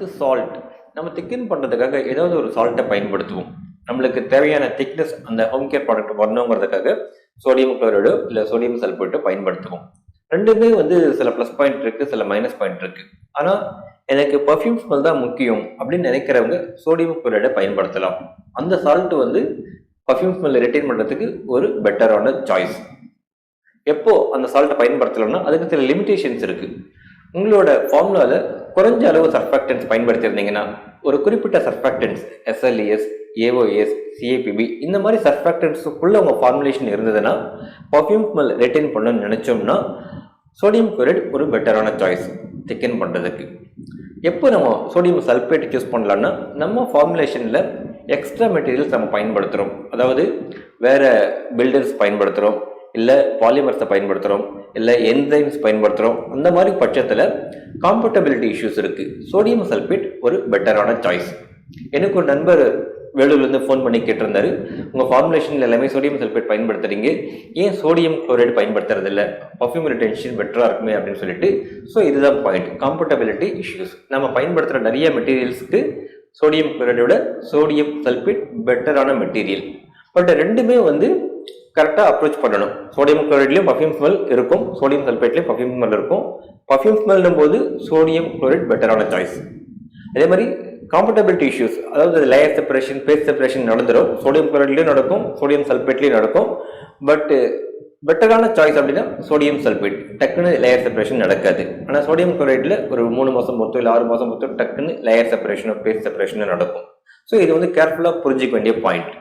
அடுத்து சால்ட். நம்ம திக்கன் பண்ணுறதுக்காக ஏதாவது ஒரு சால்ட்டை பயன்படுத்துவோம். நம்மளுக்கு தேவையான திக்னஸ் அந்த ஹோம் கேர் ப்ராடக்ட் வரணுங்கிறதுக்காக சோடியம் குளோரைடோ இல்லை சோடியம் சல்பேட்டோ பயன்படுத்துவோம். ரெண்டுமே சில ப்ளஸ் பாயிண்ட் இருக்குது, சில மைனஸ் பாயிண்ட் இருக்குது. ஆனால் எனக்கு பர்ஃப்யூம் ஸ்மெல் தான் முக்கியம் அப்படின்னு நினைக்கிறவங்க சோடியம் குளோரைடை பயன்படுத்தலாம். அந்த சால்ட்டு பர்ஃப்யூம் ஸ்மெல்லை ரிட்டைன் பண்ணுறதுக்கு ஒரு பெட்டரான சாய்ஸ். எப்போ அந்த சால்ட்டை பயன்படுத்தலாம்னா அதுக்கு சில லிமிடேஷன்ஸ் இருக்குது. உங்களோட ஃபார்முலாவில் குறைஞ்ச அளவு சர்ஃபாக்டன்ஸ் பயன்படுத்தியிருந்தீங்கன்னா, ஒரு குறிப்பிட்ட சர்ஃபாக்டன்ஸ் SLES, AOS, CAPB இந்த மாதிரி சர்ஃபாக்டன்ஸுக்குள்ளே உங்கள் ஃபார்முலேஷன் இருந்ததுன்னா பர்ஃப்யூம் ஸ்மெல் ரிட்டைன் பண்ணணும்னு நினச்சோம்னா சோடியம் குளோரைடு ஒரு பெட்டரான சாய்ஸ் திக்கன் பண்ணுறதுக்கு. எப்போ நம்ம சோடியம் சல்பேட் யூஸ் பண்ணலான்னா, நம்ம ஃபார்முலேஷனில் எக்ஸ்ட்ரா மெட்டீரியல்ஸ் நம்ம பயன்படுத்துகிறோம். அதாவது வேறு பில்டர்ஸ் பயன்படுத்துகிறோம், இல்லை பாலிமர்ஸை பயன்படுத்துகிறோம், இல்லை என்சைம்ஸ் பயன்படுத்துகிறோம். அந்த மாதிரி பட்சத்தில் காம்பட்டபிலிட்டி இஷ்யூஸ் இருக்குது. சோடியம் சல்பேட் ஒரு பெட்டரான சாய்ஸ். எனக்கு ஒரு நண்பர் வேலூர்லேருந்து ஃபோன் பண்ணி கேட்டிருந்தாரு, உங்கள் ஃபார்முலேஷனில் எல்லாமே சோடியம் சல்பேட் பயன்படுத்துகிறீங்க, ஏன் சோடியம் குளோரைடு பயன்படுத்துறதில்ல, பர்ஃப்யூம் ரிட்டென்ஷன் பெட்டராக இருக்குமே அப்படின்னு சொல்லிட்டு. ஸோ இதுதான் பாயிண்ட், காம்பட்டபிலிட்டி இஷ்யூஸ். நம்ம பயன்படுத்துகிற நிறைய மெட்டீரியல்ஸுக்கு சோடியம் குளோரைடோட சோடியம் சல்பேட் பெட்டரான மெட்டீரியல். பட் ரெண்டுமே கரெக்டாக அப்ரோச் பண்ணணும். சோடியம் குளோரைட்லேயும் பர்ஃப்யூம் ஸ்மெல் இருக்கும், சோடியம் சல்பேட்லேயும் பர்ஃப்யூம் ஸ்மெல் இருக்கும். பர்ஃப்யூம் ஸ்மெல்னும் போது சோடியம் குளோரைட் பெட்டரான சாய்ஸ். அதே மாதிரி காம்பட்டபிலிட்டி இஷ்யூஸ், அதாவது லேயர் செப்பரேஷன், பேஸ் செப்பரேஷன் நடந்துடும். சோடியம் குளோரைட்லேயும் நடக்கும், சோடியம் சல்பேட்லேயும் நடக்கும். பட் பெட்டரான சாய்ஸ் அப்படின்னா சோடியம் சல்பேட். டக்குன்னு லேயர் செப்பரேஷன் நடக்காது. ஆனால் சோடியம் குளோரைடில் ஒரு 3 மாதம் பொறுத்தோ இல்லை 6 மாதம் பொறுத்தோ டக்குன்னு லேயர் செப்பரேஷனோ பேஸ் செப்பரேஷனோ நடக்கும். ஸோ இது கேர்ஃபுல்லாக புரிஞ்சிக்க வேண்டிய பாயிண்ட்.